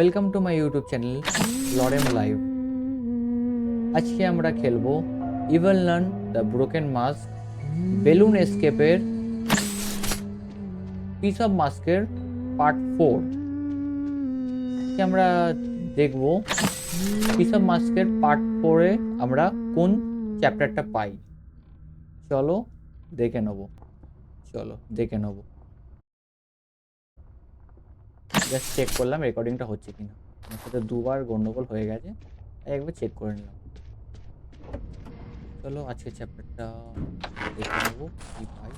Welcome to my YouTube channel Lorem live. আজকে আমরা খেলবো Evil Nun the Broken Mask balloon এস্কেপের piece of মাস্কের পার্ট 4। আজকে আমরা দেখব পিস অফ মাস্কের পার্ট 4-এ আমরা কোন চ্যাপ্টারটা পাই। চলো দেখে নেব। জাস্ট চেক করলাম রেকর্ডিংটা হচ্ছে কিনা। আমার সাথে দুবার গন্ডগোল হয়ে গেছে, তাই একবার চেক করে নিলাম। চলো আজকে চ্যাপ্টারটা দেখে নেবো কি পাই।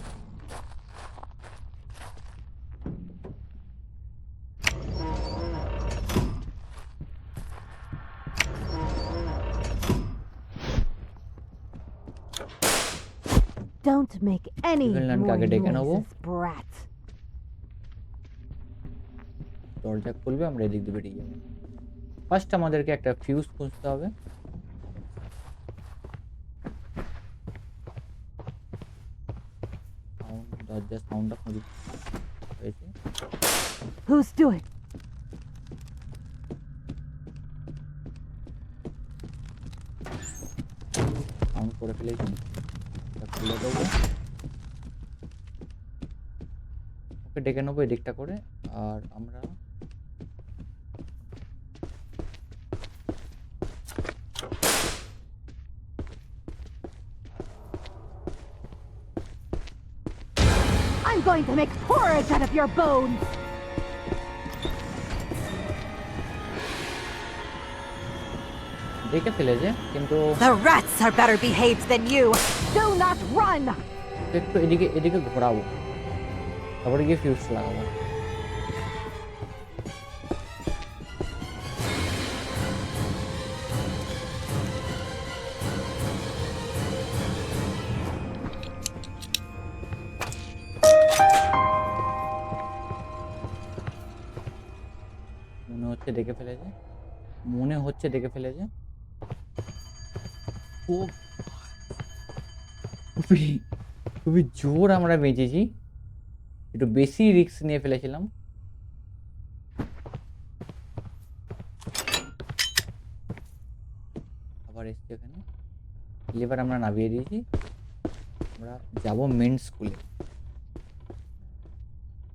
Don't make any ইভেলনানকে more আগে ডেকে নেবো। noises, brat. দরজা খুলবে, আমরা এদিক দিয়ে বেরিয়ে যাবো। ফার্স্ট আমাদেরকে একটা ফিউজ খুঁজতে হবে। দরজার সাউন্ডটা খুঁজে হয়েছে। Who's doing? সাউন্ড করে ফেলেছি, খুলে দেবো। ওকে ডেকে নেবো এদিকটা করে। আর আমরা I'm going to make porridge out of your bones. ডেকে ফেলেছে, কিন্তু The rats are better behaved than you. Do not run. একটু এদিকে এদিকে ঘোরাবো, তারপরে গিয়ে ফিউজ লাগাবো। মনে হচ্ছে দেখে ফেলেছে। খুবই জোর আমরা বেঁচেছি, একটু বেশি রিস্ক নিয়ে ফেলেছিলাম। আবার এসছি এখানে, লিভার আমরা নামিয়ে দিয়েছি। আমরা যাব মেন স্কুলে।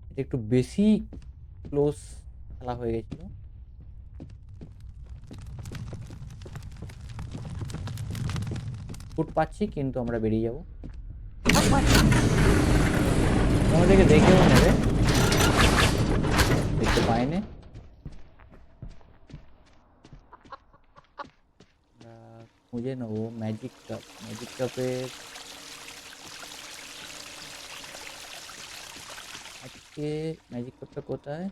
এটা একটু বেশি ক্লোজ খেলা হয়ে গেছিল। ফুট পাচ্ছি, কিন্তু আমরা বেরিয়ে যাব। আমাদেরকে দেখেও নেবে, দেখতে পাইনি। খুঁজে নেবো ম্যাজিক কাপের আজকে ম্যাজিক কাপটা কোথায়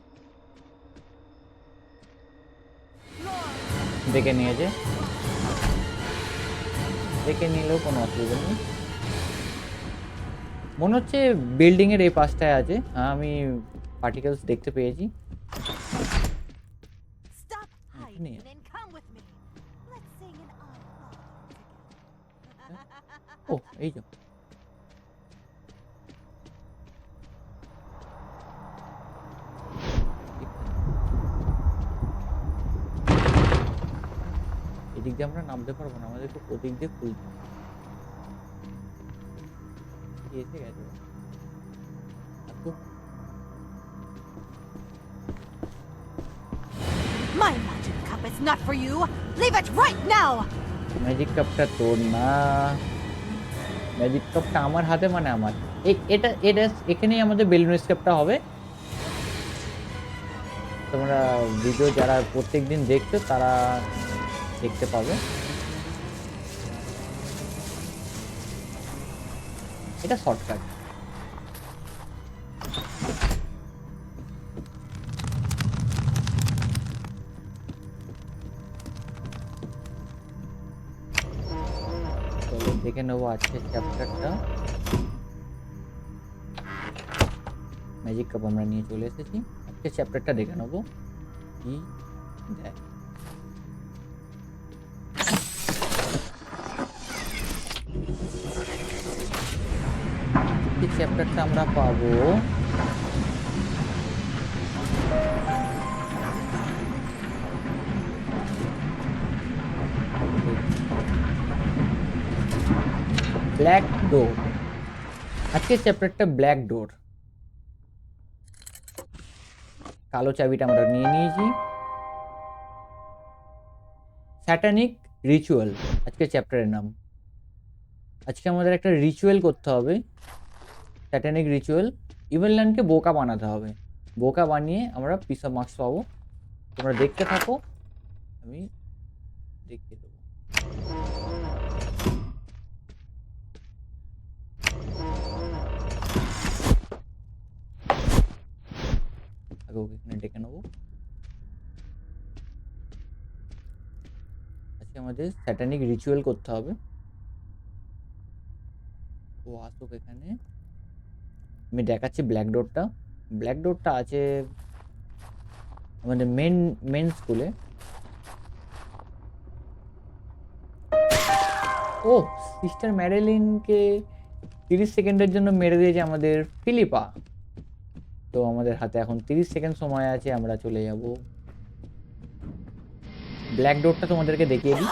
দেখে নিয়েছে। দেখে নিলেও কোনো অসুবিধা নেই। মনে হচ্ছে বিল্ডিং এর এই পাশটায় আছে। হ্যাঁ, আমি পার্টিকেলস দেখতে পেয়েছি। Stop hiding and come with me. Let's sing an I ও এই তো, এদিক দিয়ে আমরা নামতে পারবো না, আমাদেরকে ওদিক দিয়ে খুলতে হবে। এসে গেছে। My magic cup is not for you. Leave it right now. Magic কাপটা তোর না, ম্যাজিক কাপটা আমার হাতে, মানে আমার এটা এটা এখানেই আমাদের বেলুন স্কেপটা হবে। তোমরা ভিডিও যারা প্রত্যেকদিন দেখছো তারা দেখতে পাবে। এটা শর্টকাট। চলো দেখে নেবো আজকের চ্যাপ্টারটা। ম্যাজিক কাপ আমরা নিয়ে চলে এসেছি, আজকের চ্যাপ্টারটা দেখে নেবো কি দেয়। এই চ্যাপ্টারটা আমরা পাবো ব্ল্যাক ডোর। আজকের চ্যাপ্টারটা ব্ল্যাক ডোর। কালো চাবিটা আমরা নিয়ে নিয়েছি। স্যাটানিক রিচুয়াল আজকের চ্যাপ্টারের নাম। আজকে আমাদের একটা রিচুয়াল করতে হবে, স্যাটানিক রিচুয়াল। ইভেলল্যান্ডকে বোকা বানাতে হবে। বোকা বানিয়ে আমরা পিস অফ মার্কস পাবো। তোমরা দেখতে থাকো, আমি দেখিয়ে দেবো। আগে ওকে এখানে ডেকে নেবো। আজকে আমাদের স্যাটানিক রিচুয়াল করতে হবে। ও আসুক এখানে। আমি দেখাচ্ছি ব্ল্যাক ডোরটা। ব্ল্যাক ডোরটা আছে আমাদের মেন স্কুলে। ও সিস্টার ম্যারিলিনকে 30 সেকেন্ডের জন্য মেরে দিয়েছে আমাদের ফিলিপা। তো আমাদের হাতে এখন 30 সেকেন্ড সময় আছে, আমরা চলে যাব। ব্ল্যাক ডোরটা তোমাদেরকে দেখিয়ে দিই।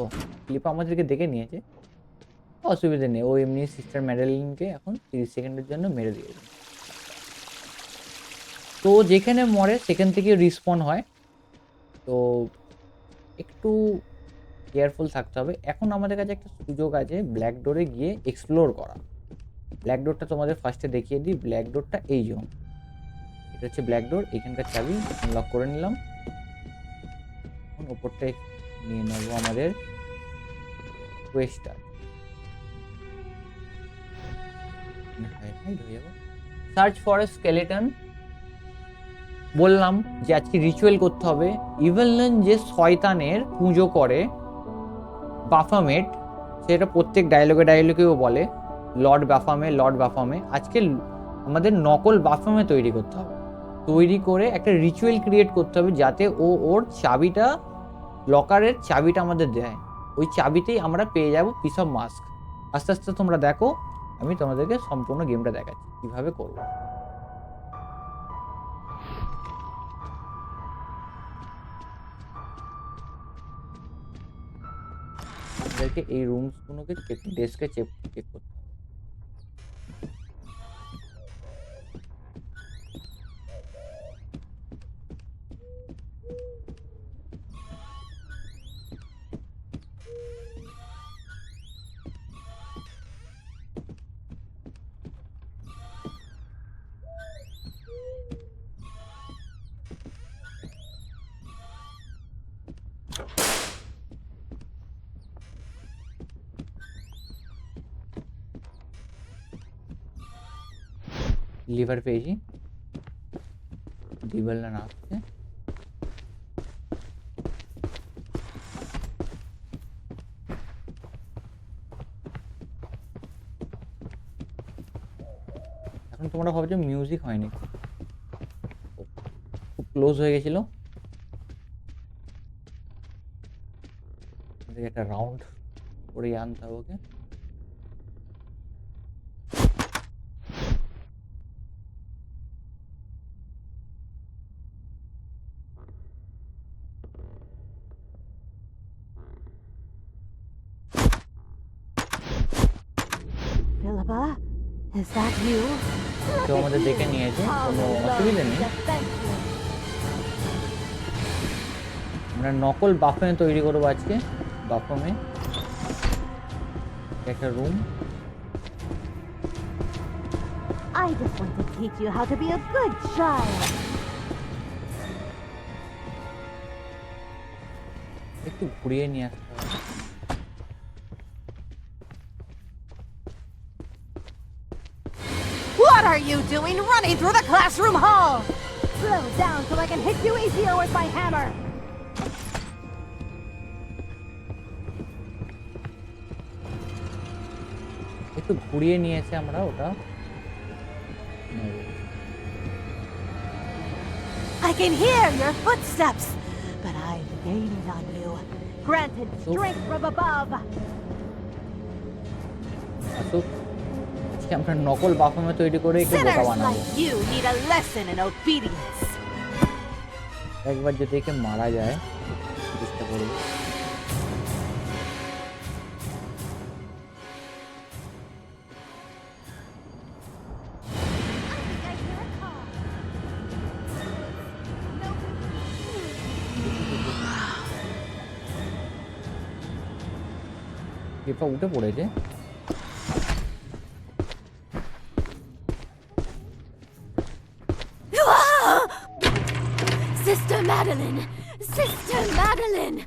ও ফিলিপা আমাদেরকে দেখে নিয়েছে, অসুবিধা নেই। ও এমনি সিস্টার ম্যারিলিনকে এখন 30 সেকেন্ডের জন্য মেরে দিয়েছে। তো যেখানে মরে সেখান থেকে রিসপন হয়, তো একটু কেয়ারফুল থাকতে হবে। এখন আমাদের কাছে একটা সুযোগ আছে ব্ল্যাক ডোরে গিয়ে এক্সপ্লোর করা। ব্ল্যাক ডোরটা তোমাদের ফার্স্টে দেখিয়ে দিই। ব্ল্যাক ডোরটা এই যে, এটা হচ্ছে ব্ল্যাক ডোর। এখানকার চাবি লক করে নিলাম। এখন ওপরটা নিয়ে নেবো আমাদের কোয়েস্টার। Search for a skeleton. বললাম যে আজকে রিচুয়াল করতে হবে। ইভেলল্যান্ড যে শয়তানের পুজো করে বাফামেট, সেটা প্রত্যেক ডায়লগেও বলে লর্ড বাফামে, লর্ড বাফামে। আজকে আমাদের নকল বাফামে তৈরি করতে হবে। তৈরি করে একটা রিচুয়াল ক্রিয়েট করতে হবে যাতে ওর চাবিটা, লকারের চাবিটা আমাদের দেয়। ওই চাবিতেই আমরা পেয়ে যাব পিস অফ মাস্ক। আস্তে আস্তে তোমরা দেখো, আমি তোমাদেরকে সম্পূর্ণ গেমটা দেখাচ্ছি কিভাবে করবো। আমাদেরকে এই রুমসগুলোকে ডেস্কে চেক করতে হবে। লিভার পেয়েছি, ডিভেলন আসছে। এখন তোমরা ভাবছো মিউজিক হয়নি, খুব ক্লোজ হয়ে গেছিল। একটা রাউন্ড করে আনতে হবে ওকে। Philippa, is that you? তো আমাদের দেখে নিয়েছে, কোনো অসুবিধা নেই। আমরা নকল বাফমে তৈরি করবো আজকে। বাফমে একটা room. I just want to teach you how to be a good child. একটু ঘুরিয়ে নিয়ে আসতে হবে। What are you doing running through the classroom hall? Slow down so I can hit you easier with my hammer. একটু ঘুরিয়ে নিয়েছে আমরা ওটা। I can hear your footsteps, but I've waited on you. Granted strength from above. আসুক, আজকে আমরা নকল বাফমে তৈরি করে একটু বোকা Sinners বানাবো। like you need a lesson in obedience. একবার যদি একে মারা যায় চেষ্টা করবো। পেপা উঠে পড়েছে। Sister Madeline! Sister Madeline!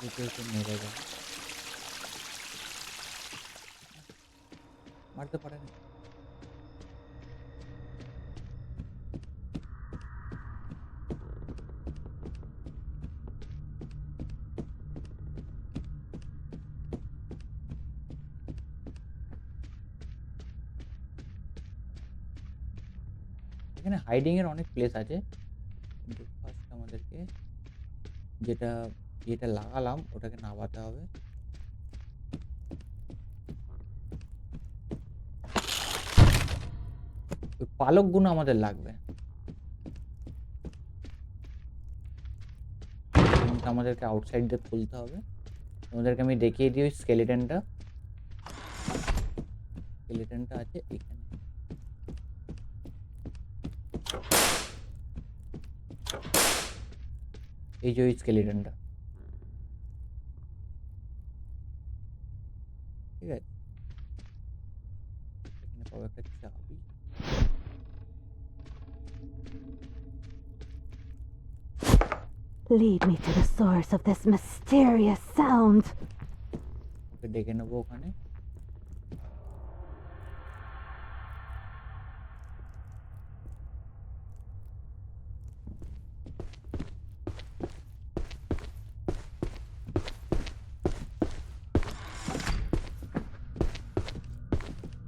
দুটো এসে মেরে দেয়, মারতে পারে না। এখানে হাইডিং এর অনেক প্লেস আছে, কিন্তু ফার্স্ট আমাদেরকে যেটা যেটা লাগালাম ওটাকে নামাতে হবে। ওই পালকগুলো আমাদের লাগবে, কিন্তু আমাদেরকে আউটসাইড দিয়ে খুলতে হবে। তোমাদেরকে আমি দেখিয়ে দিই ওই স্কেলিটনটা আছে এখানে। এই যে ওই স্কেলিটনটা, ঠিক আছে। এখানে পাবো একটা চাবি। Lead me to the source of this mysterious sound. ওকে ডেকে নেবো ওখানে।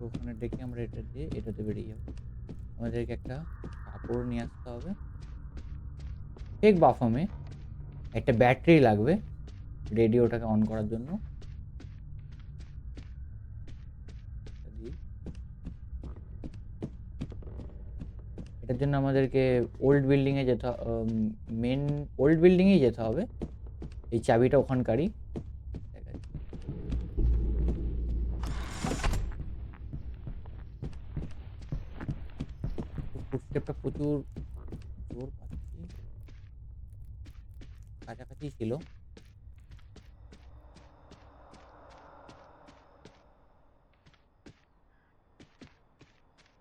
ওখানে ডেকে আমরা এটাতে বেরিয়ে যাবো। আমাদেরকে একটা কাপড় নিয়ে আসতে হবে। ঠিক বাফামে একটা ব্যাটারি লাগবে রেডিওটাকে অন করার জন্য। এটার জন্য আমাদেরকে ওল্ড বিল্ডিংয়ে যেতে মেন ওল্ড বিল্ডিংয়েই যেতে হবে। এই চাবিটা ওখানকারই। ফুটস্টেপটা প্রচুর জোর পাচ্ছি, কাছাকাছি ছিল।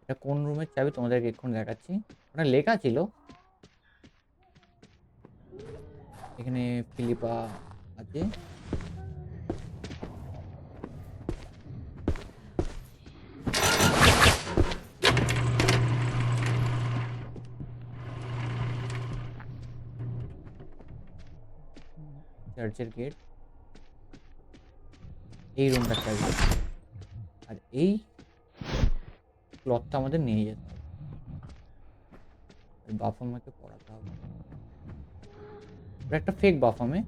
এটা কোন রুমের চাবি তোমাদেরকে এক্ষুনি দেখাচ্ছি। ওটা লেখা ছিল এখানে ফিলিপা আছে। চার্চের গেট, এই রুমটার চাবি। আর এই ক্লথটা আমাদের নিয়ে যেতে হবে, বাফামাকে পড়াতে হবে। ওটা একটা ফেক বাফামে।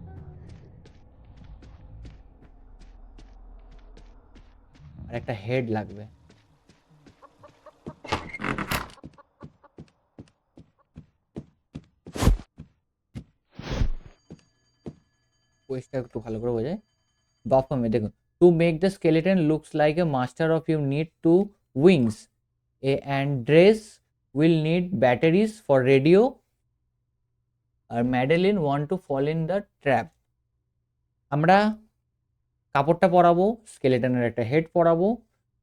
আর একটা হেড লাগবে। কোয়েস্টটা একটু ভালো করে বোঝায়। বাফামে দেখুন, to make the skeleton looks like a master of you need to wings a and dress will need batteries for radio আর Madeline want to fall in the trap. আমরা কাপড়টা পরাবো, স্কেলেটনের একটা হেড পরাবো,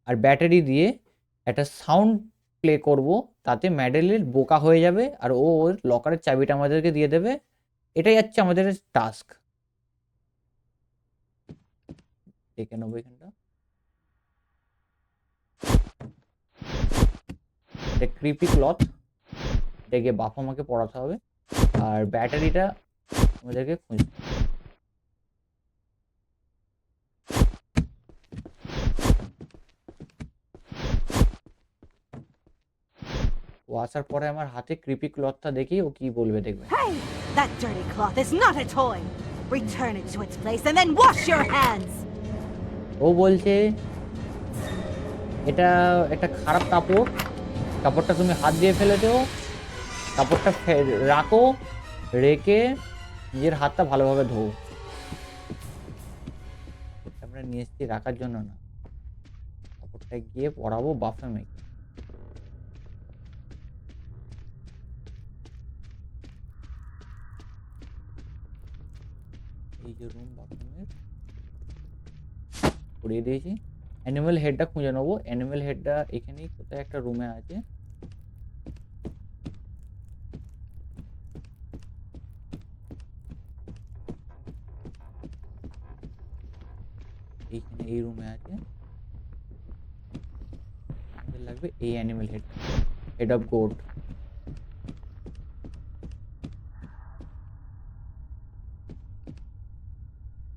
আর ব্যাটারি দিয়ে একটা সাউন্ড প্লে করব, তাতে ম্যাডেলিন বোকা হয়ে যাবে আর ও ওর লকারের চাবিটা আমাদেরকে দিয়ে দেবে। এটাই হচ্ছে আমাদের টাস্ক। দেখে নেবো এখানটা। এটা ক্রিপি ক্লথ, এটাকে বাপ আমাকে পড়াতে হবে। আর ব্যাটারিটা আমাদেরকে খুঁজতে হবে। ও আসার পরে আমার হাতে ক্রিপি ক্লথটা দেখি ও কি বলবে দেখবে। Hey! That dirty cloth is not a toy! Return it to its place and then wash your hands! ও বলছে এটা একটা খারাপ কাপড়, কাপড়টা তুমি হাত দিয়ে ফেলেছো, কাপড়টা রাখো, রেখে নিজের হাতটা ভালোভাবে ধোও। আমরা নিয়ে এসেছি রাখার জন্য না, কাপড়টা গিয়ে পরাবো বাফে মেখে। এই যে রুম বাথরুমের পড়িয়ে দিয়েছি। অ্যানিমেল হেডটা খুঁজে নেবো। অ্যানিমেল হেডটা এখানেই কোথায় একটা রুমে আছে। এইখানে এই রুমে আছে। আমাদের লাগবে এই animal head, head of goat.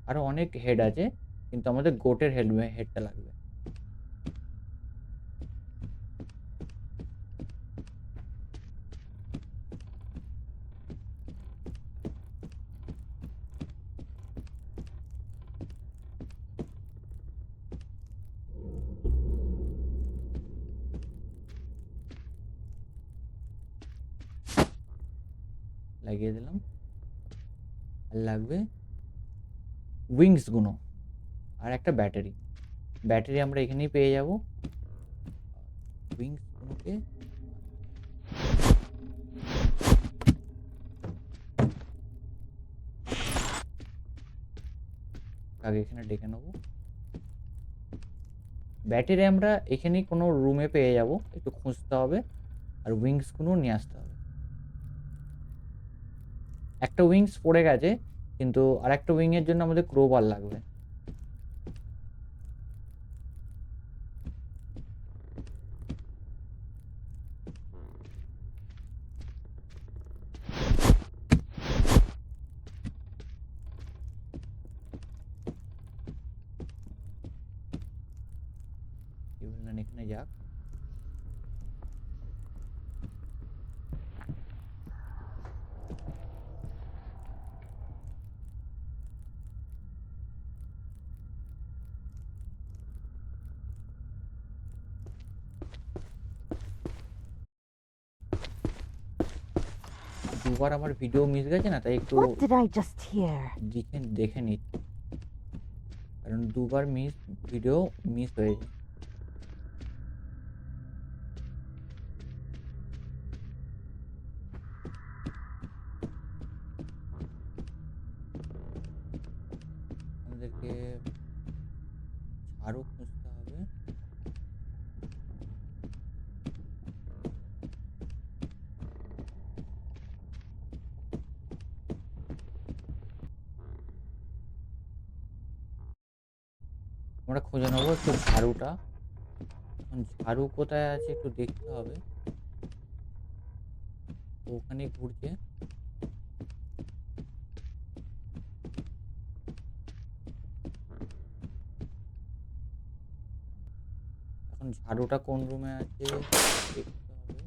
আরো অনেক হেড আছে, কিন্তু আমাদের গোটের হেডটা লাগবে। লাগিয়ে দিলাম। আর লাগবে উইংস গুলো আর একটা ব্যাটারি। ব্যাটারি আমরা এখানেই পেয়ে যাব। উইংস গুলোকে আগে এখানে ডেকে নেবো। ব্যাটারি আমরা এখানেই কোনো রুমে পেয়ে যাব, একটু খুঁজতে হবে। আর উইংস গুলো নিয়ে আসতে হবে। একটা উইংস পড়ে গেছে, কিন্তু আর একটা উইং এর জন্য আমাদের ক্রোবার লাগবে। এখানে যাক। দুবার আমার ভিডিও মিস গেছে না, তাই একটু What did I just hear? দেখে নিচ্ছি, কারণ দুবার ভিডিও মিস হয়েছে। আমাদেরকে ঝাড়ু খুঁজতে হবে। আমরা খুঁজে নেবো একটু ঝাড়ুটা। এখন ঝাড়ু কোথায় আছে একটু দেখতে হবে। ওখানে ঘুরছে। এখন ঝাড়ুটা কোন রুমে আছে দেখতে হবে।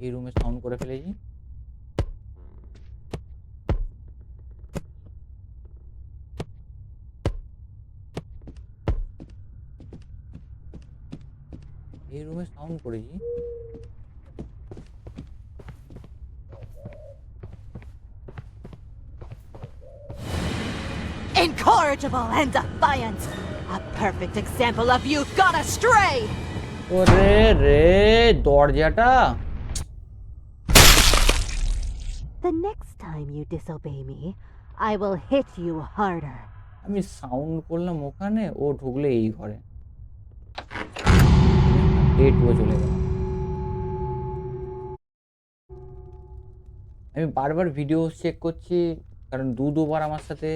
এই রুমে সাউন্ড করে ফেলেছি। এই রুমে সাউন্ড করেছি। Incorrigible and defiant. A perfect example of youth gone astray. ওরে রে দরজাটা। The next time you disobey me, I will hit you harder. আমি সাউন্ড করলাম ওখানে, ও ঢুকলে এই ঘরে। ডেটও চলে গেল। আমি বারবার ভিডিও চেক করছি, কারণ দুবার আমার সাথে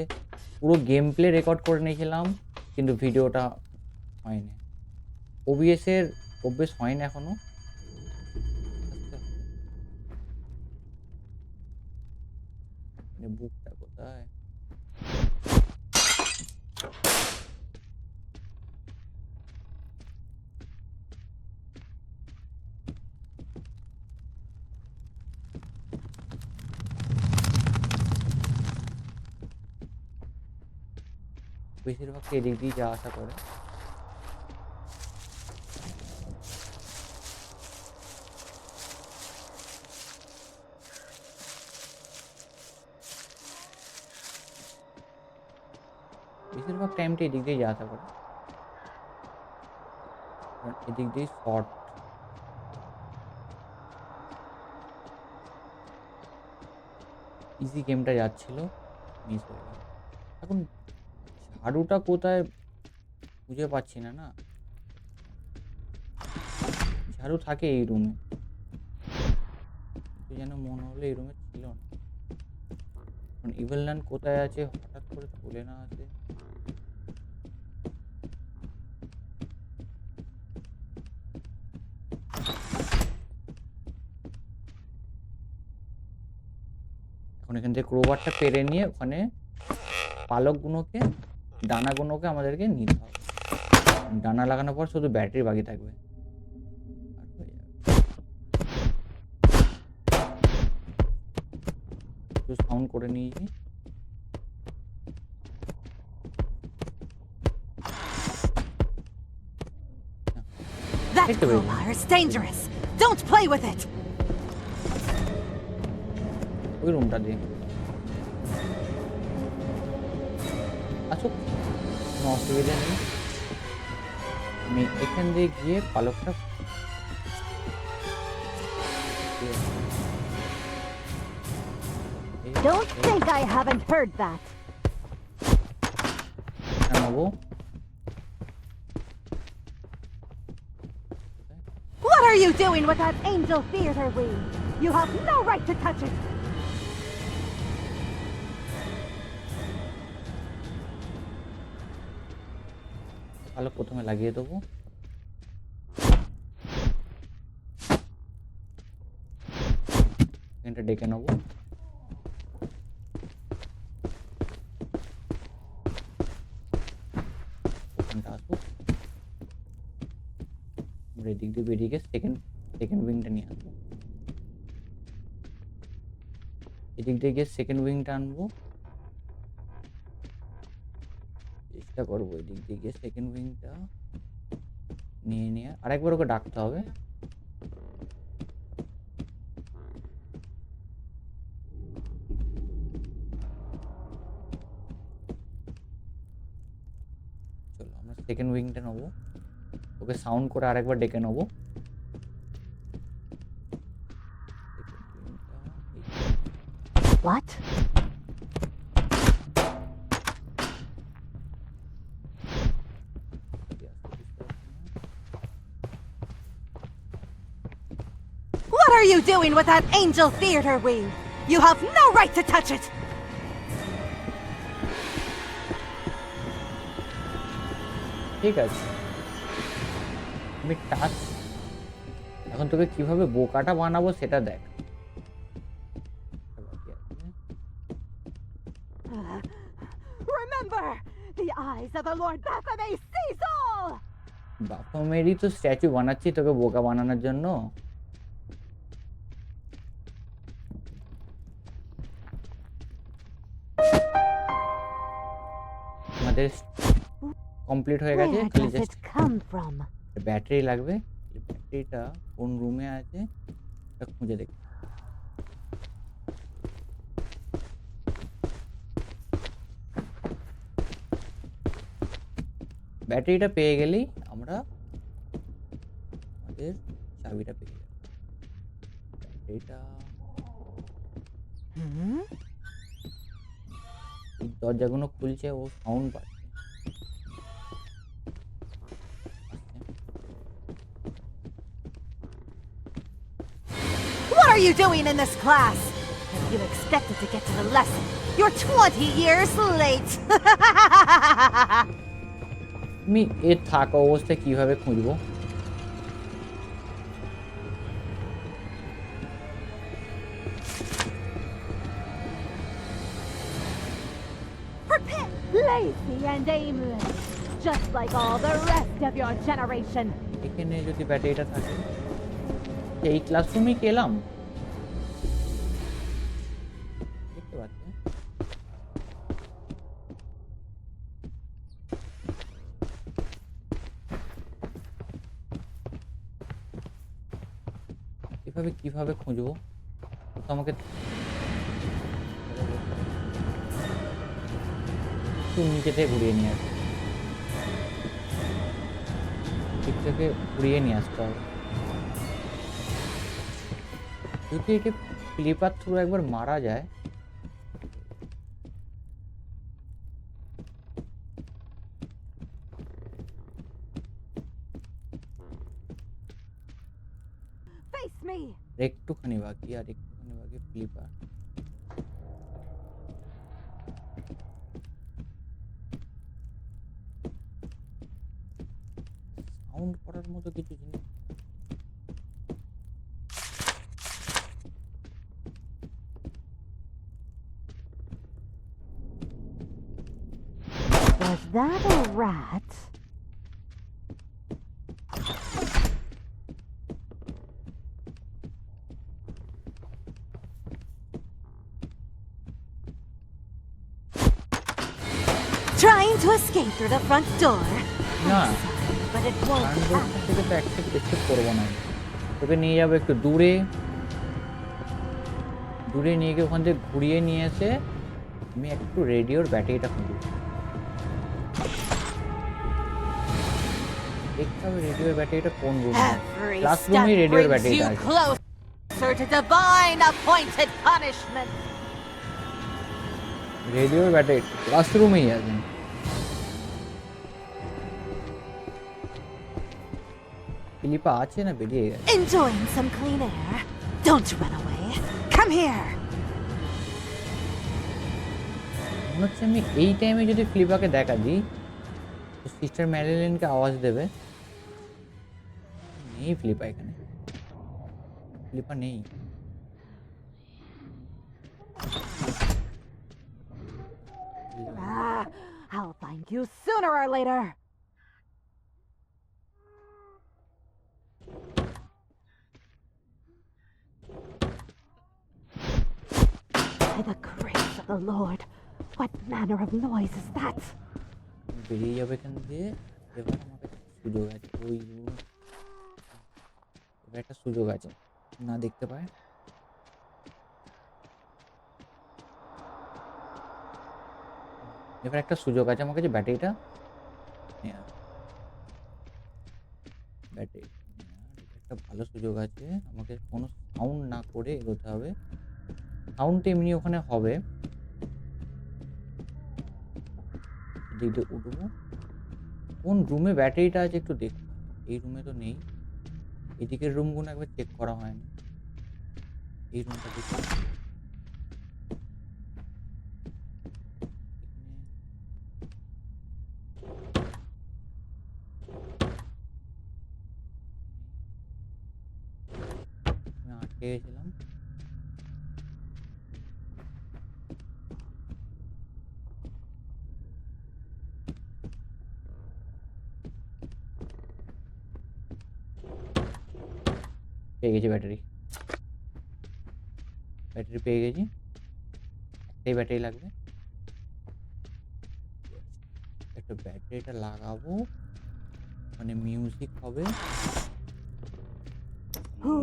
পুরো গেম প্লে রেকর্ড করে নিয়েছিলাম, কিন্তু ভিডিওটা হয়নি। ওবিএস এর অভ্যেস হয়নি এখনো। বুকটা কোথায়? বেশিরভাগ এদিক দিয়ে যাওয়া আসা করে। বেশিরভাগ টাইমটা এদিক দিয়ে যাওয়া আসা করে, কারণ এদিক দিয়ে শর্ট। ইজি গেমটা যাচ্ছিল, মিস হয়ে গেল। এখন ঝাড়ুটা কোথায় খুঁজে পাচ্ছি না। না, ঝাড়ু থাকে এই রুমে, কিন্তু যেন মনে হলো এই রুমে ছিল না। এখন ইভেল ল্যান্ড কোথায় আছে হঠাৎ করে চলে না আসে। এখন এখান থেকে ক্রোবারটা পেরে নিয়ে ওখানে পালকগুলোকে, ডানাগুলোকে আমাদেরকে নিতে হবে। ডানা লাগানোর পর শুধু ব্যাটারি বাকি থাকবে, আর হয়ে যাবে। একটু সাউন্ড করে নিয়েছি। That Take the wheel. crowbar is dangerous. Don't play with it. ওই রুমটা দিয়ে আসুক, কোনো অসুবিধা নেই। আমি এখান দিয়ে গিয়ে পালকটা Don't think I haven't heard that. নেবো। What are you doing with that Angel Theater wheel? You have no right to touch it. পালক প্রথমে লাগিয়ে দেবো। এখানটা ডেকে নেবো। ওখানটা আসুক, আমরা এদিক দিয়ে বেরিয়ে গিয়ে সেকেন্ড উইংটা নিয়ে আসবো। এদিক দিয়ে গিয়ে সেকেন্ড উইংটা আনবো, চেষ্টা করবো এদিক দিয়ে গিয়ে সেকেন্ড উইংটা নিয়ে আরেকবার ওকে ডাকতে হবে। চলো আমরা সেকেন্ড উইংটা নেবো, ওকে সাউন্ড করে আরেকবার ডেকে নেবো। What? What are you doing with that Angel Theater wheel? You have no right to touch it. ঠিক আছে, আমি টাচ, এখন তোকে কিভাবে বোকাটা বানাবো সেটা দেখ। Remember, the eyes of the Lord Baphomet sees all. বাফামেরই তো স্ট্যাচু বানাচ্ছি তোকে বোকা বানানোর জন্য। আমাদের কমপ্লিট হয়ে গেছে, Where খালি does just it come from? Battery লাগবে। এই ব্যাটারিটা কোন রুমে আছে এটা খুঁজে দেখ। ব্যাটারিটা পেয়ে গেলেই আমরা আমাদের চাবিটা পেয়ে যাব। ব্যাটারিটা এই দরজাগুলো খুলছে, ও সাউন্ড পাচ্ছে। What are you doing in this class? If you expected to get to the lesson, you're 20 years late. আমি এর থাকা অবস্থায় কিভাবে খুঁজবো? Prepare, lazy and aimless, just like all the rest of your generation. এখানে যদি ব্যাটারিটা থাকে, এই ক্লাসরুমেই গেলাম, দেখতে পাচ্ছি এভাবে কিভাবে খুঁজবো? তো আমাকে একটু নিচে থেকে ঘুরিয়ে নিয়ে আসবে, দিক থেকে ঘুরিয়ে নিয়ে আসতে হবে। যদি একে ক্লিপার থ্রু একবার মারা যায় me. একটুখানি বাকি, আর একটুখানি বাকি ফ্লিপার। সাউন্ড করার মতো কিছু জিনিস Was that a rat? Trying to escape through the front door. না, I'm sorry, but it won't sound happen. থেকে তো অ্যাকসেপ্ট করবো না। তোকে নিয়ে যাবো একটু দূরে, দূরে নিয়ে গিয়ে ওখান থেকে ঘুরিয়ে নিয়ে এসে আমি একটু রেডিওর ব্যাটারিটা খুঁজব। দেখতে হবে রেডিওর ব্যাটারিটা কোন রুমে। Every ক্লাসরুমে step রেডিওর brings ব্যাটারিটা you আছে। closer to divine appointed punishment. রেডিওর ব্যাটারি ক্লাসরুমেই আছে। ফিলিপা আছে না বেরিয়ে গেছে? Enjoying some clean air? Don't run away. Come here. মনে হচ্ছে আমি এই টাইমে যদি ফিলিপাকে দেখা দিই তো সিস্টার ম্যারিলিনকে আওয়াজ দেবে। নেই ফিলিপা এখানে, ফিলিপা নেই। I'll find you sooner or later. By the grace of the Lord, what manner of noise is that? বেরিয়ে যাবে এখান দিয়ে। এবার আমার কাছে সুযোগ আছে, ওই এবার একটা সুযোগ আছে, না দেখতে পায়। এবার একটা সুযোগ আছে আমার কাছে, ব্যাটারিটা ব্যাটারি একটা ভালো সুযোগ আছে। আমাকে কোনো সাউন্ড না করে এগোতে হবে। সাউন্ড এমনি ওখানে হবে, এদিক দিয়ে উঠবো। কোন রুমে ব্যাটারিটা আছে একটু দেখতে হবে। এই রুমে তো নেই, এদিকের রুমগুলো একবার চেক করা হয়নি। এই রুমটা দেখি, আমি আটকে গেছিলাম। পেয়ে গেছি ব্যাটারি, ব্যাটারি পেয়ে গেছি। একটাই ব্যাটারি লাগবে, একটা ব্যাটারিটা লাগাবো, মানে মিউজিক হবে। Who?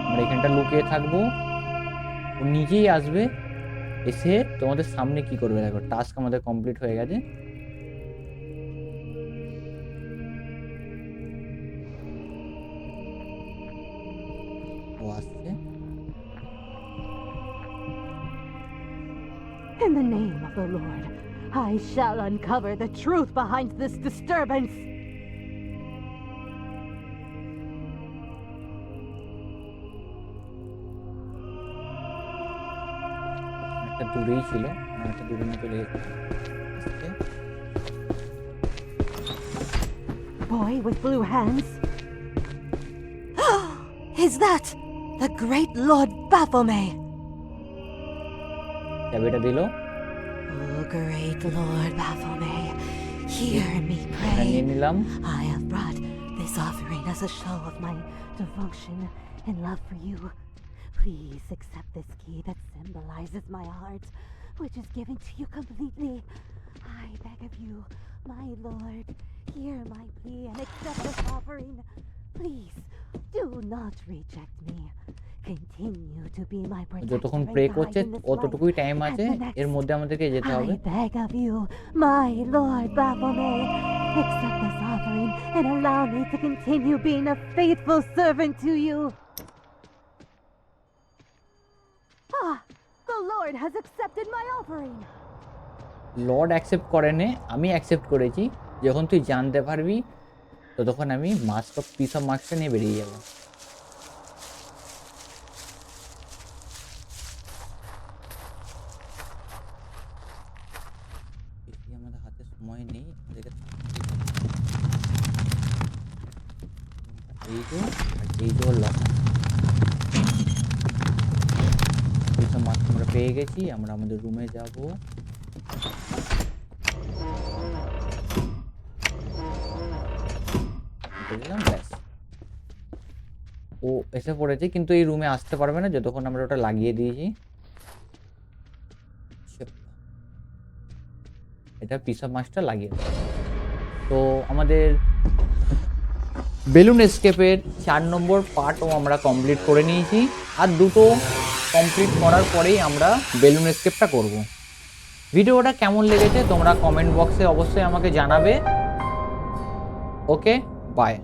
আমরা এখানটা লুকিয়ে থাকবো, ও নিজেই আসবে, এসে তোমাদের সামনে কি করবে দেখো। টাস্ক আমাদের কমপ্লিট হয়ে গেছে। ও আসছে। In the name of the Lord, I shall uncover the truth behind this disturbance. একটা দূরেই ছিল, একটা দূরে নিয়ে চলে গেছে। আসছে। Boy with blue hands. Is that the great Lord Baphomet? চাবিটা দিল। Oh, great Lord Baphomet, hear me এটা নিয়ে pray. নিলাম। I have brought this offering as a show of my devotion and love for you. Please accept this key that symbolizes my heart, which is given to you completely. I beg of you, my Lord, hear my plea and accept this offering. Please, do not reject me. Continue to be my protector যতক্ষণ and pray guide করছে in this অতটুকুই life time and আছে, the next. এর মধ্যে আমাদেরকে যেতে হবে। I beg of you, my Lord Baphomet, accept this offering and allow me to continue being a faithful servant to you. Ah, the Lord has accepted my offering. Lord accept করেনি, আমি accept করেছি। যখন তুই জানতে পারবি ততক্ষণ আমি mask of piece of মার্কসটা নিয়ে বেরিয়ে যাবো। এই যে আর এই যে লক পিসা মাস্ক আমরা পেয়ে গেছি। আমরা আমাদের রুমে যাব। বুঝলাম, ব্যাস ও এসে পড়েছে, কিন্তু এই রুমে আসতে পারবে না যতক্ষণ আমরা ওটা লাগিয়ে দিয়েছি। এটা পিসা মাস্কটা লাগিয়ে দেবো। তো আমাদের বেলুন এস্কেপের 4 নম্বর পার্টও আমরা কমপ্লিট করে নিয়েছি। আর দুটো কমপ্লিট করার পরেই আমরা বেলুন এস্কেপটা করব। ভিডিওটা কেমন লেগেছে তোমরা কমেন্ট বক্সে অবশ্যই আমাকে জানাবে। ওকে, বাই।